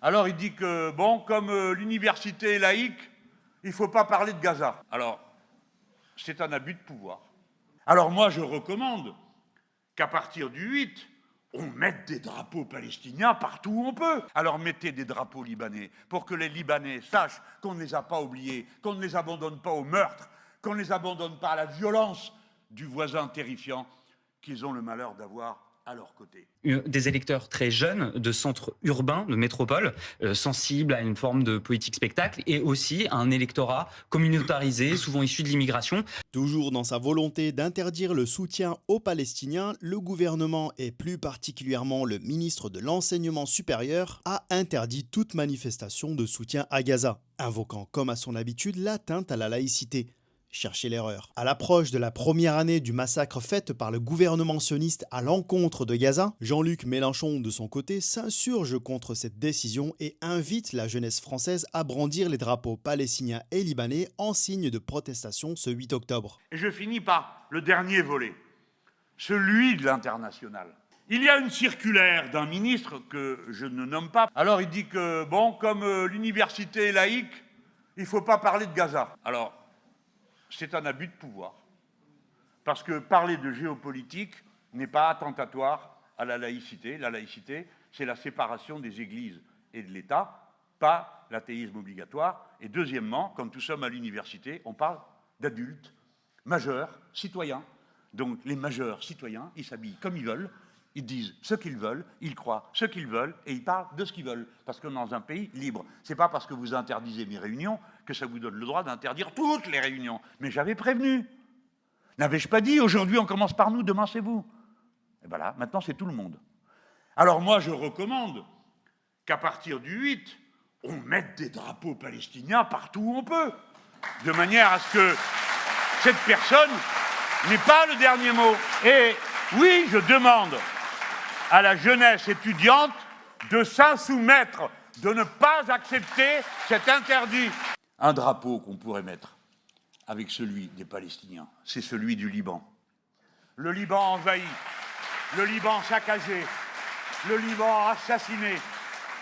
Alors il dit que, bon, comme l'université est laïque, il ne faut pas parler de Gaza. Alors, c'est un abus de pouvoir. Alors moi, je recommande qu'à partir du 8, on mette des drapeaux palestiniens partout où on peut. Alors mettez des drapeaux libanais pour que les Libanais sachent qu'on ne les a pas oubliés, qu'on ne les abandonne pas au meurtre, qu'on ne les abandonne pas à la violence du voisin terrifiant qu'ils ont le malheur d'avoir à leur côté. Des électeurs très jeunes de centres urbains, de métropoles, sensibles à une forme de politique spectacle, et aussi un électorat communautarisé, souvent issu de l'immigration. Toujours dans sa volonté d'interdire le soutien aux Palestiniens, le gouvernement et plus particulièrement le ministre de l'Enseignement supérieur a interdit toute manifestation de soutien à Gaza, invoquant comme à son habitude l'atteinte à la laïcité. Cherchez l'erreur. À l'approche de la première année du massacre fait par le gouvernement sioniste à l'encontre de Gaza, Jean-Luc Mélenchon, de son côté, s'insurge contre cette décision et invite la jeunesse française à brandir les drapeaux palestiniens et libanais en signe de protestation ce 8 octobre. Et je finis par le dernier volet, celui de l'international. Il y a une circulaire d'un ministre que je ne nomme pas. Alors il dit que, bon, comme l'université est laïque, il ne faut pas parler de Gaza. Alors, c'est un abus de pouvoir. Parce que parler de géopolitique n'est pas attentatoire à la laïcité. La laïcité, c'est la séparation des églises et de l'État, pas l'athéisme obligatoire. Et deuxièmement, quand nous sommes à l'université, on parle d'adultes, majeurs, citoyens. Donc les majeurs citoyens, ils s'habillent comme ils veulent, ils disent ce qu'ils veulent, ils croient ce qu'ils veulent et ils parlent de ce qu'ils veulent. Parce que dans un pays libre, c'est pas parce que vous interdisez mes réunions que ça vous donne le droit d'interdire toutes les réunions. Mais j'avais prévenu. N'avais-je pas dit aujourd'hui on commence par nous, demain c'est vous? Et bien là, maintenant c'est tout le monde. Alors moi je recommande qu'à partir du 8, on mette des drapeaux palestiniens partout où on peut. De manière à ce que cette personne n'ait pas le dernier mot. Et oui, je demande à la jeunesse étudiante de s'insoumettre, de ne pas accepter cet interdit. Un drapeau qu'on pourrait mettre avec celui des Palestiniens, c'est celui du Liban. Le Liban envahi, le Liban saccagé, le Liban assassiné,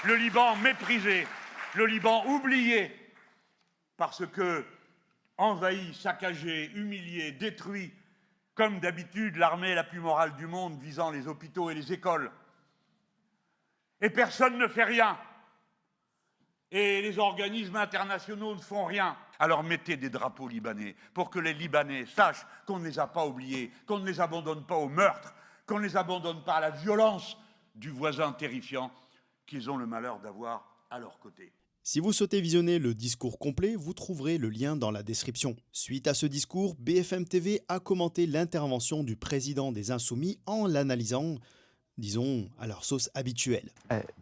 le Liban méprisé, le Liban oublié, parce que envahi, saccagé, humilié, détruit, comme d'habitude, l'armée la plus morale du monde visant les hôpitaux et les écoles. Et personne ne fait rien. Et les organismes internationaux ne font rien. Alors mettez des drapeaux libanais pour que les Libanais sachent qu'on ne les a pas oubliés, qu'on ne les abandonne pas au meurtre, qu'on ne les abandonne pas à la violence du voisin terrifiant qu'ils ont le malheur d'avoir à leur côté. Si vous souhaitez visionner le discours complet, vous trouverez le lien dans la description. Suite à ce discours, BFM TV a commenté l'intervention du président des Insoumis en l'analysant, disons, à leur sauce habituelle.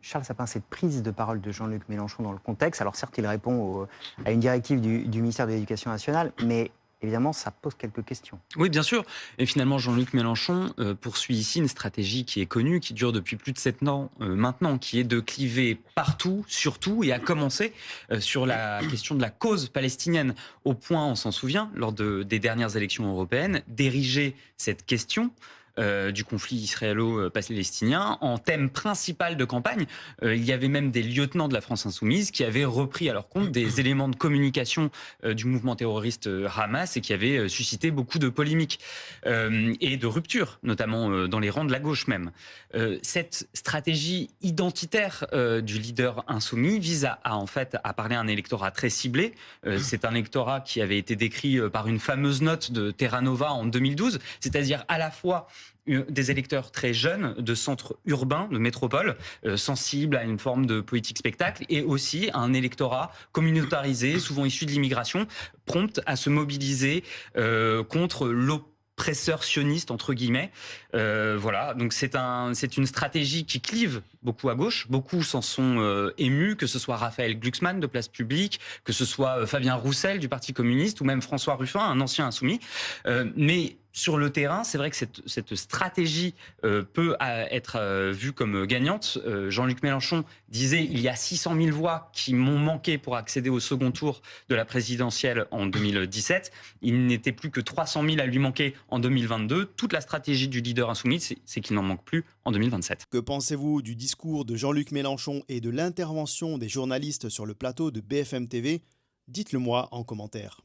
Charles Sapin, cette prise de parole de Jean-Luc Mélenchon dans le contexte, alors certes il répond à une directive du ministère de l'Éducation nationale, mais évidemment, ça pose quelques questions. Oui, bien sûr. Et finalement, Jean-Luc Mélenchon poursuit ici une stratégie qui est connue, qui dure depuis plus de 7 ans maintenant, qui est de cliver partout, surtout, et à commencer sur la question de la cause palestinienne. Au point, on s'en souvient, lors des dernières élections européennes, d'ériger cette question du conflit israélo-palestinien en thème principal de campagne. Il y avait même des lieutenants de la France insoumise qui avaient repris à leur compte des éléments de communication du mouvement terroriste Hamas et qui avaient suscité beaucoup de polémiques et de ruptures, notamment dans les rangs de la gauche même. Cette stratégie identitaire du leader insoumis vise en fait à parler à un électorat très ciblé. C'est un électorat qui avait été décrit par une fameuse note de Terra Nova en 2012, c'est-à-dire à la fois des électeurs très jeunes de centres urbains, de métropoles, sensibles à une forme de politique spectacle, et aussi un électorat communautarisé, souvent issu de l'immigration, prompt à se mobiliser contre l'oppresseur sioniste, entre guillemets. Voilà, donc c'est une stratégie qui clive beaucoup à gauche. Beaucoup s'en sont émus, que ce soit Raphaël Glucksmann de Place Publique, que ce soit Fabien Roussel du Parti communiste, ou même François Ruffin, un ancien insoumis. Mais sur le terrain, c'est vrai que cette stratégie peut être vue comme gagnante. Jean-Luc Mélenchon disait il y a 600 000 voix qui m'ont manqué pour accéder au second tour de la présidentielle en 2017. Il n'était plus que 300 000 à lui manquer en 2022. Toute la stratégie du leader insoumis, c'est qu'il n'en manque plus en 2027. Que pensez-vous du discours discours de Jean-Luc Mélenchon et de l'intervention des journalistes sur le plateau de BFM TV? Dites-le moi en commentaire.